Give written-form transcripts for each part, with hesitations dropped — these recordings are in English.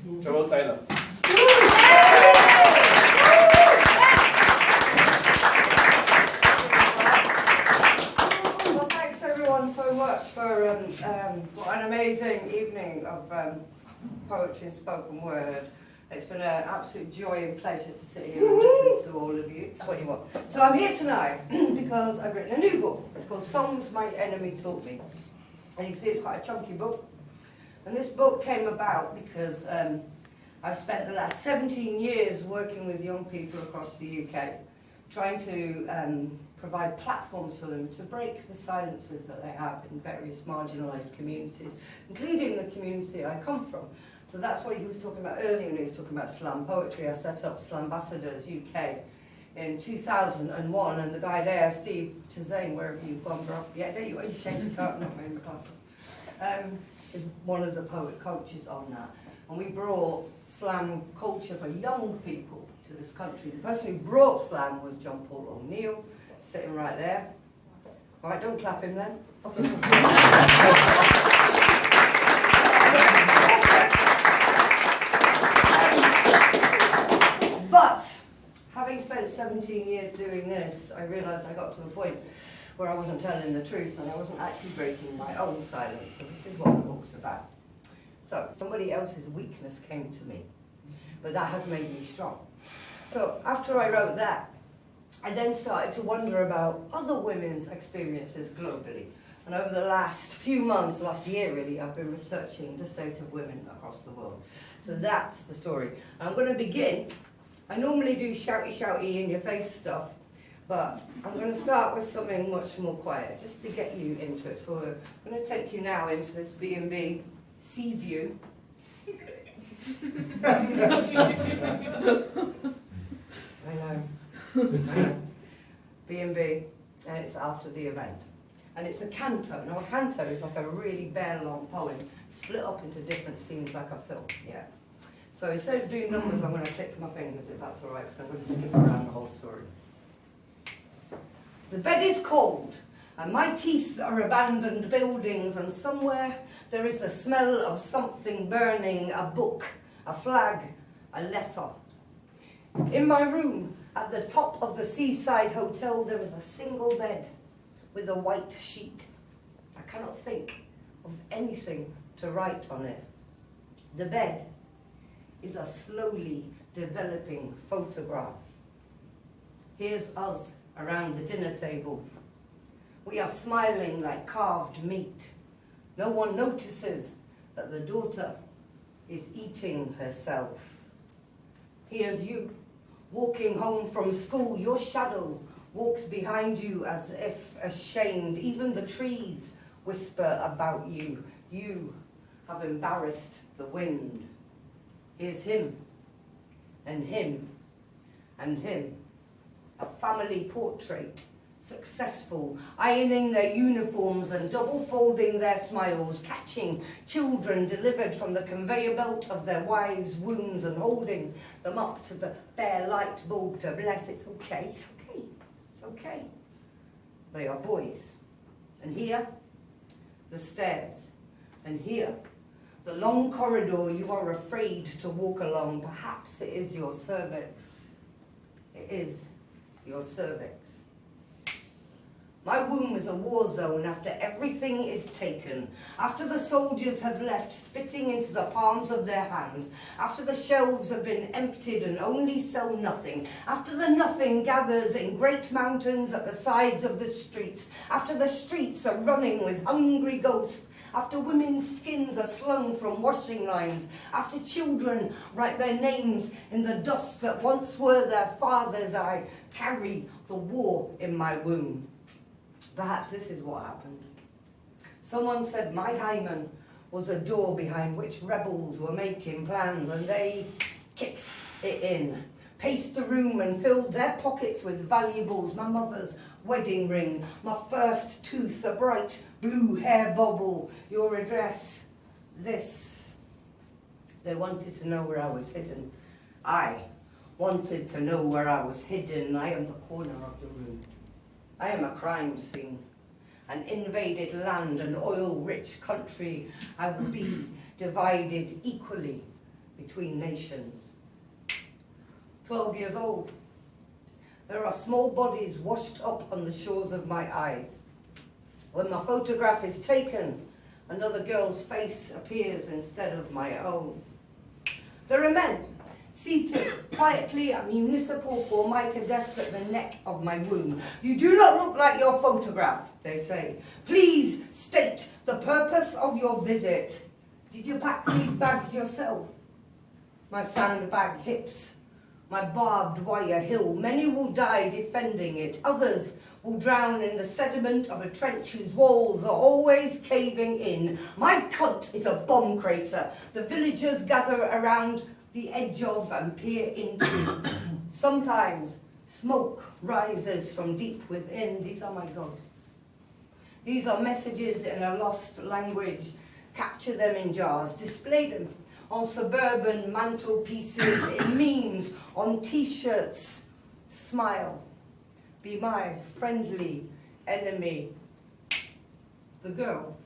Joelle Taylor. Well, thanks everyone so much for what an amazing evening of poetry and spoken word. It's been an absolute joy and pleasure to sit here and listen to all of you. That's what you want. So I'm here tonight because I've written a new book. It's called Songs My Enemy Taught Me. And you can see it's quite a chunky book. And this book came about because I've spent the last 17 years working with young people across the UK, trying to provide platforms for them to break the silences that they have in various marginalised communities, including the community I come from. So that's what he was talking about earlier when he was talking about slam poetry. I set up Slambassadors UK in 2001, and the guy there, Steve Tizane, wherever you've gone, bro, yeah, there you are, you changed your coat, not wearing the glasses, is one of the poet coaches on that. And we brought slam culture for young people to this country. The person who brought slam was John Paul O'Neill, sitting right there. All right, don't clap him then. But having spent 17 years doing this, I realised I got to a point where I wasn't telling the truth and I wasn't actually breaking my own silence. So this is what the book's about. So somebody else's weakness came to me, but that has made me strong. So after I wrote that, I then started to wonder about other women's experiences globally. And over the last few months, last year really, I've been researching the state of women across the world. So that's the story. And I'm going to begin. I normally do shouty, in your face stuff, but I'm going to start with something much more quiet, just to get you into it. So I'm going to take you now into this B&B sea view. I know. B&B, and it's after the event. And it's a canto. Now a canto is like a really bare long poem, split up into different scenes like a film, yeah. So instead of doing numbers, I'm going to click my fingers, if that's all right, because I'm going to skip around the whole story. The bed is cold, and my teeth are abandoned buildings, and somewhere there is the smell of something burning, a book, a flag, a letter. In my room, at the top of the seaside hotel, there is a single bed with a white sheet. I cannot think of anything to write on it. The bed is a slowly developing photograph. Here's us around the dinner table. We are smiling like carved meat. No one notices that the daughter is eating herself. Here's you, walking home from school. Your shadow walks behind you as if ashamed. Even the trees whisper about you. You have embarrassed the wind. Here's him, and him, and him. A family portrait, successful, ironing their uniforms and double folding their smiles, catching children delivered from the conveyor belt of their wives' wombs and holding them up to the bare light bulb to bless. It's okay, it's okay, it's okay. They are boys. And here, the stairs. And here, the long corridor you are afraid to walk along. Perhaps it is your cervix. It is your cervix. My womb is a war zone after everything is taken, after the soldiers have left spitting into the palms of their hands, after the shelves have been emptied and only sell nothing, after the nothing gathers in great mountains at the sides of the streets, after the streets are running with hungry ghosts, after women's skins are slung from washing lines, after children write their names in the dust that once were their fathers, I carry the war in my womb. Perhaps this is what happened. Someone said my hymen was a door behind which rebels were making plans, and they kicked it in, paced the room and filled their pockets with valuables, my mother's wedding ring, my first tooth, a bright blue hair bubble, your address, this. They wanted to know where I was hidden. I wanted to know where I was hidden. I am the corner of the room. I am a crime scene, an invaded land, an oil-rich country. I will be divided equally between nations. 12 years old. There are small bodies washed up on the shores of my eyes. When my photograph is taken, another girl's face appears instead of my own. There are men seated quietly at municipal Formica desks at the neck of my room. You do not look like your photograph, they say. Please state the purpose of your visit. Did you pack these bags yourself? My sandbag hips, my barbed wire hill. Many will die defending it. Others will drown in the sediment of a trench whose walls are always caving in. My cunt is a bomb crater. The villagers gather around the edge of and peer into. Sometimes smoke rises from deep within. These are my ghosts. These are messages in a lost language. Capture them in jars. Display them on suburban mantelpieces, in memes, on t-shirts. Smile. Be my friendly enemy. The girl,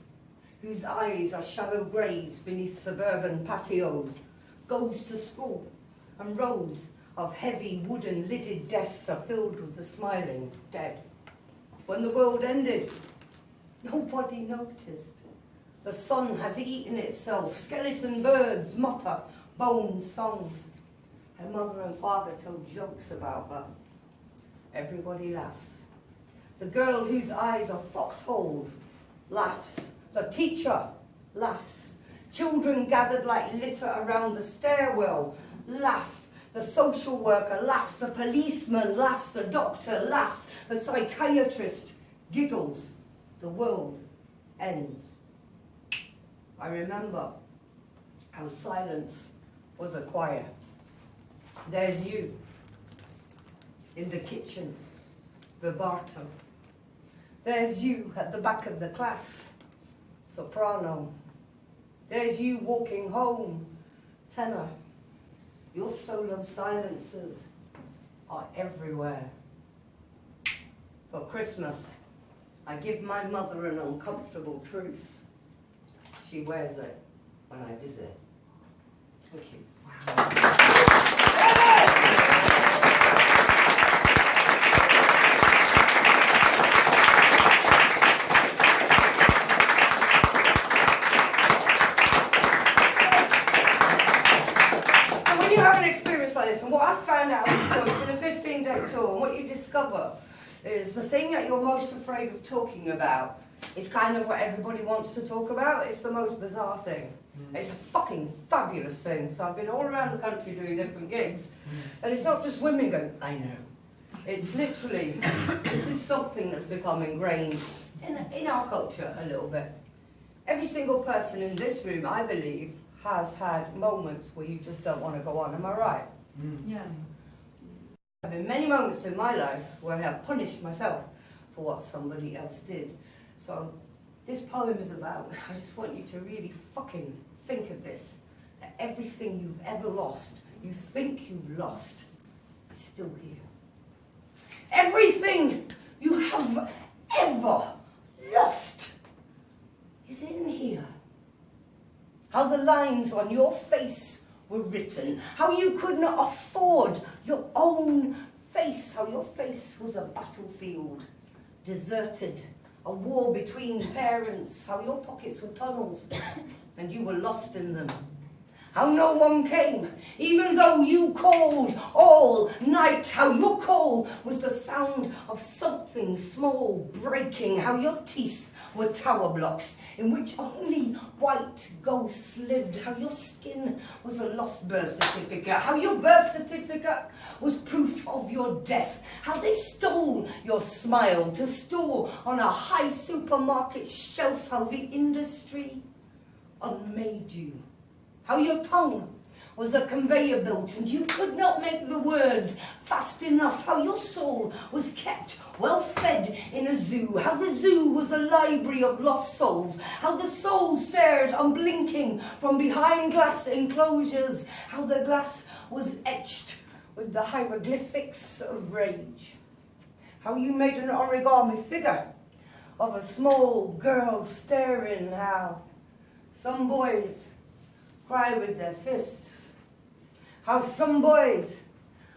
whose eyes are shallow graves beneath suburban patios, goes to school, and rows of heavy wooden lidded desks are filled with the smiling dead. When the world ended, nobody noticed. The sun has eaten itself. Skeleton birds mutter bone songs. Her mother and father tell jokes about her. Everybody laughs. The girl whose eyes are foxholes laughs. The teacher laughs. Children gathered like litter around the stairwell laugh. The social worker laughs. The policeman laughs. The doctor laughs. The psychiatrist giggles. The world ends. I remember how silence was a choir. There's you in the kitchen, vibrato. There's you at the back of the class, soprano. There's you walking home, tenor. Your solo silencers are everywhere. For Christmas, I give my mother an uncomfortable truth. She wears it when I visit. Thank you. So when you have an experience like this, and what I found out, so it's been a 15-day tour, and what you discover is the thing that you're most afraid of talking about is kind of what everybody wants to talk about. It's the most bizarre thing. It's a fucking fabulous thing. So I've been all around the country doing different gigs, and it's not just women going, I know. It's literally, this is something that's become ingrained in our culture a little bit. Every single person in this room, I believe, has had moments where you just don't want to go on. Am I right? Yeah. There have been many moments in my life where I have punished myself for what somebody else did. So this poem is about, I just want you to really fucking think of this, that everything you've ever lost, you think you've lost, is still here. Everything you have ever lost is in here. How the lines on your face were written, how you could not afford your own face, how your face was a battlefield, deserted, a war between parents, how your pockets were tunnels and you were lost in them. How no one came, even though you called all night. How your call was the sound of something small breaking. How your teeth were tower blocks in which only white ghosts lived. How your skin was a lost birth certificate. How your birth certificate was proof of your death. How they stole your smile to store on a high supermarket shelf. How the industry unmade you. How your tongue was a conveyor belt and you could not make the words fast enough. How your soul was kept well fed in a zoo. How the zoo was a library of lost souls. How the souls stared unblinking from behind glass enclosures. How the glass was etched with the hieroglyphics of rage. How you made an origami figure of a small girl staring. How some boys cry with their fists How some boys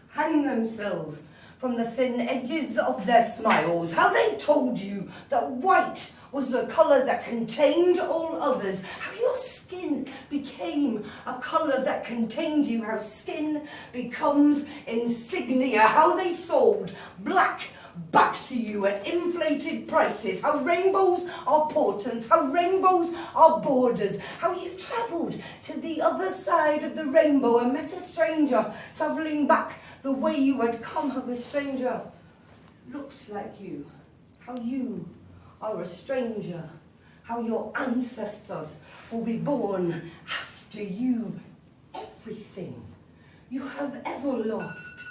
hang themselves from the thin edges of their smiles. How they told you that white was the colour that contained all others. How your skin became a colour that contained you. How skin becomes insignia. How they sold black back to you at inflated prices. How rainbows are portents. How rainbows are borders. How you travelled to the other side of the rainbow and met a stranger travelling back the way you had come. How a stranger looked like you. How you are a stranger. How your ancestors will be born after you. Everything you have ever lost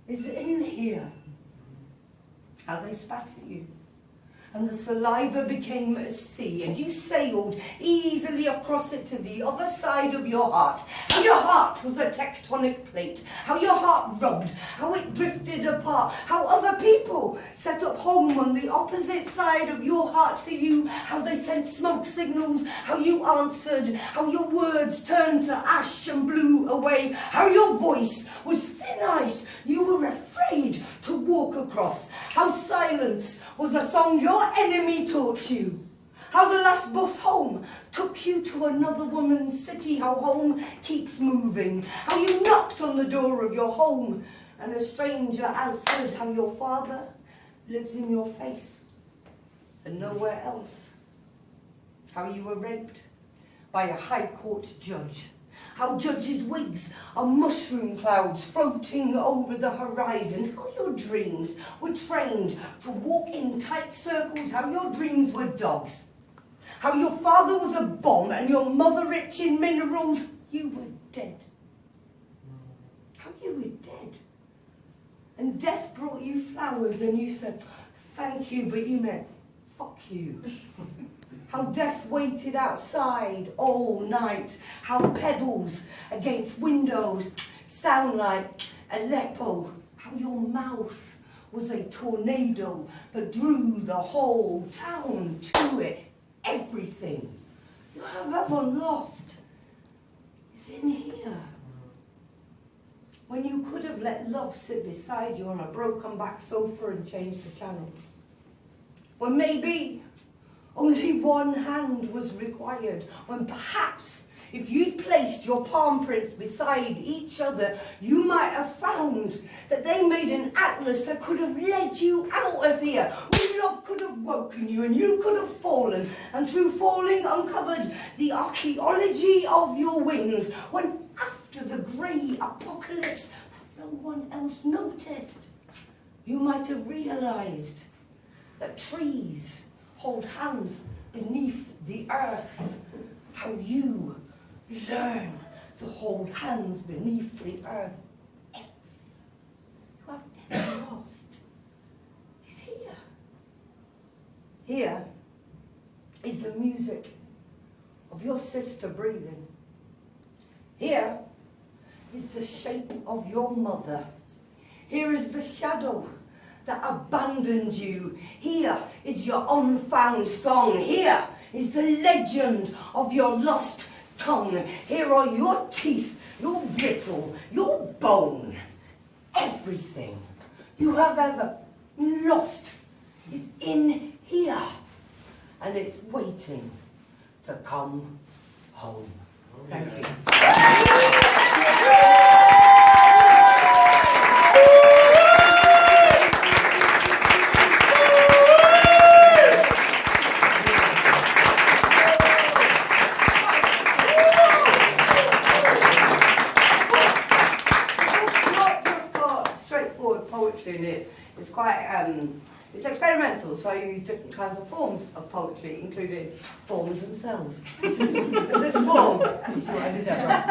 is in here. How they spat at you, and the saliva became a sea, and you sailed easily across it to the other side of your heart. How your heart was a tectonic plate, how your heart rubbed, how it drifted apart, how other people set up home on the opposite side of your heart to you, how they sent smoke signals, how you answered, how your words turned to ash and blew away, how your voice was thin ice you were afraid to walk across, how silence was a song your enemy taught you, how the last bus home took you to another woman's city, how home keeps moving, how you knocked on the door of your home and a stranger answered, how your father lives in your face and nowhere else, how you were raped by a high court judge, how judges' wigs are mushroom clouds floating over the horizon, how your dreams were trained to walk in tight circles, how your dreams were dogs, how your father was a bomb and your mother rich in minerals, you were dead. How you were dead. And death brought you flowers and you said, thank you, but you meant, fuck you. How death waited outside all night. How pebbles against windows sound like Aleppo. How your mouth was a tornado that drew the whole town to it. Everything you have ever lost is in here. When you could have let love sit beside you on a broken back sofa and changed the channel. When maybe only one hand was required, when perhaps if you'd placed your palm prints beside each other, you might have found that they made an atlas that could have led you out of here, when love could have woken you and you could have fallen, and through falling uncovered the archaeology of your wings, when after the grey apocalypse that no one else noticed, you might have realised that trees hold hands beneath the earth, how you learn to hold hands beneath the earth. Everything you have ever lost is here. Here is the music of your sister breathing. Here is the shape of your mother. Here is the shadow that abandoned you. Here is your unfound song. Here is the legend of your lost tongue. Here are your teeth, your brittle, your bone. Everything you have ever lost is in here, and it's waiting to come home. Thank you. In it. It's quite, it's experimental, so I use different kinds of forms of poetry, including forms themselves. This form, you see what I did there, right?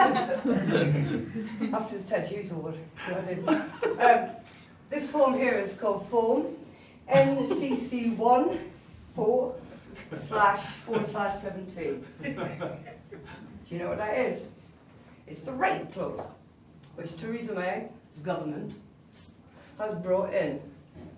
After the Ted Hughes Award, see what I did. This form here is called form NCC1 4//17. Do you know what that is? It's the rape clause, which Theresa May's government has brought in,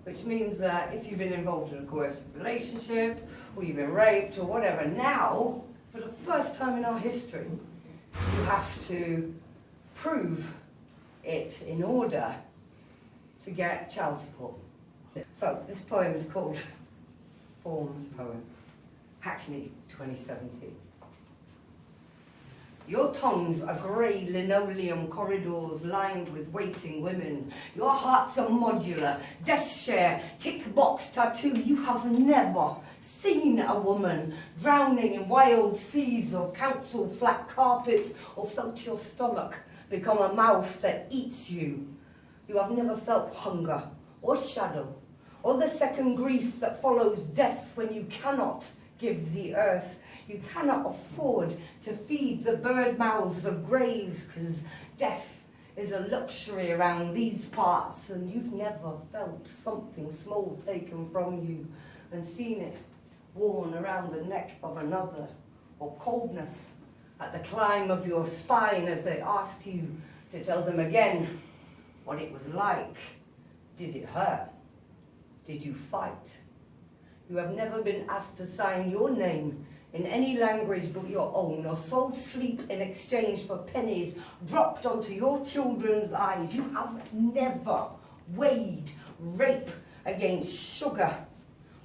which means that if you've been involved in a coercive relationship, or you've been raped, or whatever, now, for the first time in our history, you have to prove it in order to get child support. So this poem is called Form Poem, Hackney 2017. Your tongues are grey linoleum corridors lined with waiting women. Your heart's a modular, desk chair, tick box tattoo. You have never seen a woman drowning in wild seas of council flat carpets or felt your stomach become a mouth that eats you. You have never felt hunger or shadow or the second grief that follows death when you cannot give the earth. You cannot afford to feed the bird mouths of graves because death is a luxury around these parts, and you've never felt something small taken from you and seen it worn around the neck of another, or coldness at the climb of your spine as they asked you to tell them again what it was like. Did it hurt? Did you fight? You have never been asked to sign your name in any language but your own, or sold sleep in exchange for pennies dropped onto your children's eyes. You have never weighed rape against sugar,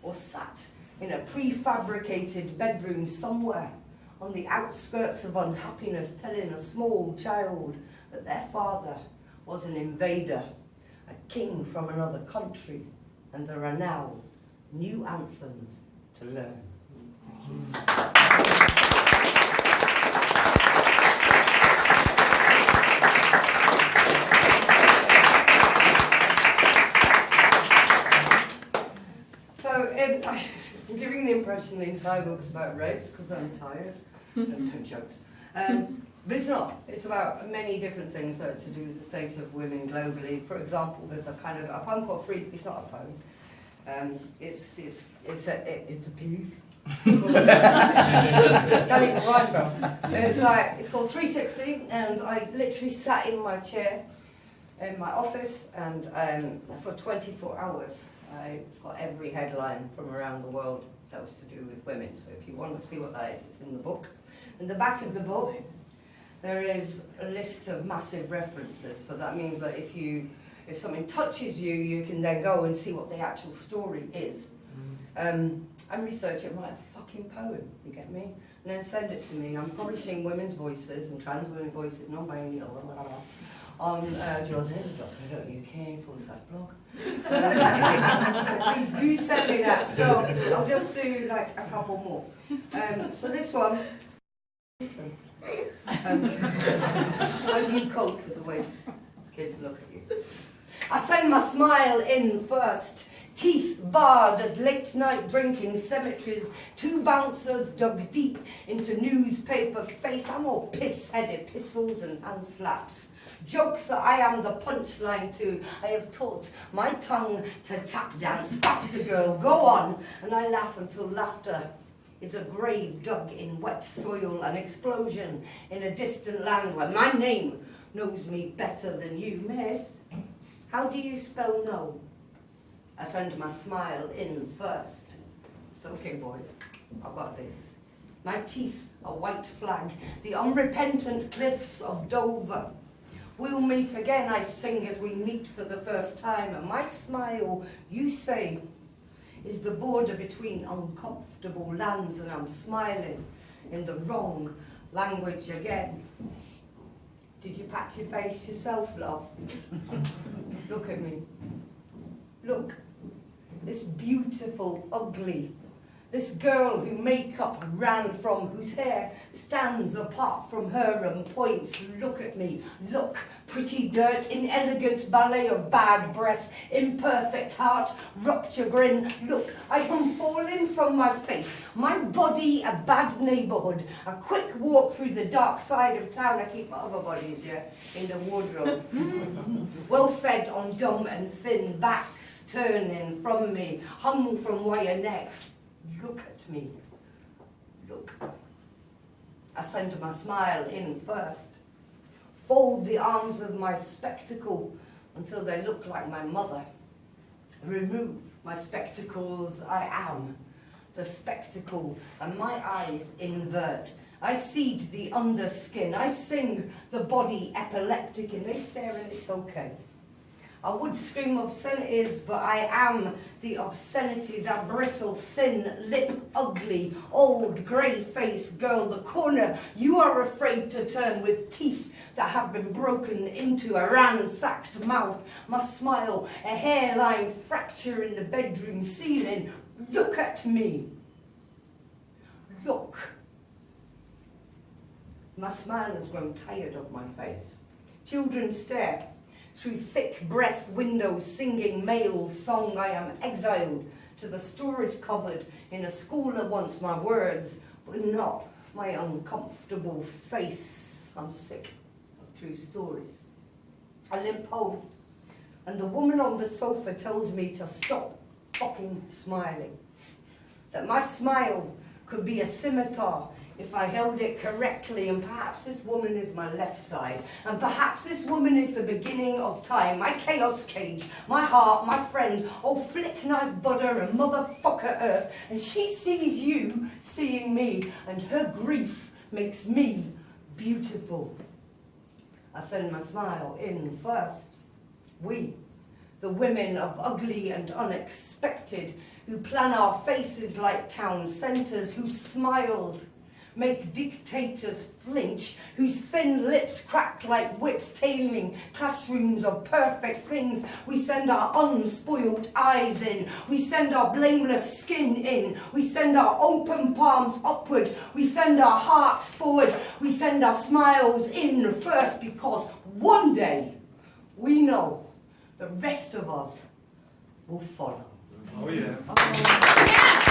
or sat in a prefabricated bedroom somewhere on the outskirts of unhappiness telling a small child that their father was an invader, a king from another country, and there are now new anthems to learn. So I'm giving the impression the entire book's about rapes because I'm tired. Don't jokes. But it's not. It's about many different things to do with the state of women globally. For example, there's a kind of a poem called Free. It's not a poem. It's a piece. Don't even rhyme, bro. It's called 360, and I literally sat in my chair in my office, and for 24 hours I got every headline from around the world that was to do with women. So if you want to see what that is, it's in the book. In the back of the book there is a list of massive references, so that means that if something touches you, you can then go and see what the actual story is. And research it, write a fucking poem, you get me? And then send it to me. I'm publishing women's voices and trans women's voices, non-binary, on joelle.co.uk/blog. So please do send me that. So I'll just do like a couple more. So this one, how do you cope with the way kids look at you? I send my smile in first. Teeth barred as late night drinking cemeteries, 2 bouncers dug deep into newspaper face. I'm all piss-headed epistles and hand slaps. Jokes that I am the punchline to. I have taught my tongue to tap dance. Faster girl, go on. And I laugh until laughter is a grave dug in wet soil, an explosion in a distant land where my name knows me better than you. Miss, how do you spell no? I send my smile in first. It's okay, boys, I've got this. My teeth, a white flag, the unrepentant cliffs of Dover. We'll meet again, I sing as we meet for the first time, and my smile, you say, is the border between uncomfortable lands, and I'm smiling in the wrong language again. Did you pack your face yourself, love? Look at me. Look. This beautiful, ugly, this girl who makeup ran from, whose hair stands apart from her and points. Look at me, look, pretty dirt, inelegant ballet of bad breath, imperfect heart, rupture grin. Look, I am falling from my face, my body a bad neighbourhood, a quick walk through the dark side of town. I keep my other bodies, in the wardrobe. Well fed on dumb and thin backs, turning from me, hung from wire necks. Look at me. Look. I send my smile in first. Fold the arms of my spectacle until they look like my mother. Remove my spectacles, I am the spectacle, and my eyes invert I seed the underskin. I sing the body epileptic, and they stare and it's okay. I would scream obscenities, but I am the obscenity, that brittle, thin, lip, ugly, old, grey-faced girl, the corner you are afraid to turn, with teeth that have been broken into a ransacked mouth, my smile, a hairline fracture in the bedroom ceiling. Look at me. Look. My smile has grown tired of my face. Children stare through thick breath windows, singing male song. I am exiled to the storage cupboard in a school that wants my words, but not my uncomfortable face. I'm sick of true stories. I limp home, and the woman on the sofa tells me to stop fucking smiling. That my smile could be a scimitar if I held it correctly, and perhaps this woman is my left side, and perhaps this woman is the beginning of time, my chaos cage, my heart, my friend, oh flick knife butter and motherfucker earth, and she sees you seeing me, and her grief makes me beautiful. I send my smile in first. We, the women of ugly and unexpected, who plan our faces like town centres, whose smiles make dictators flinch, whose thin lips crack like whips, tailing classrooms of perfect things. We send our unspoiled eyes in, we send our blameless skin in, we send our open palms upward, we send our hearts forward, we send our smiles in first, because one day we know the rest of us will follow. Oh yeah. Oh. Yeah.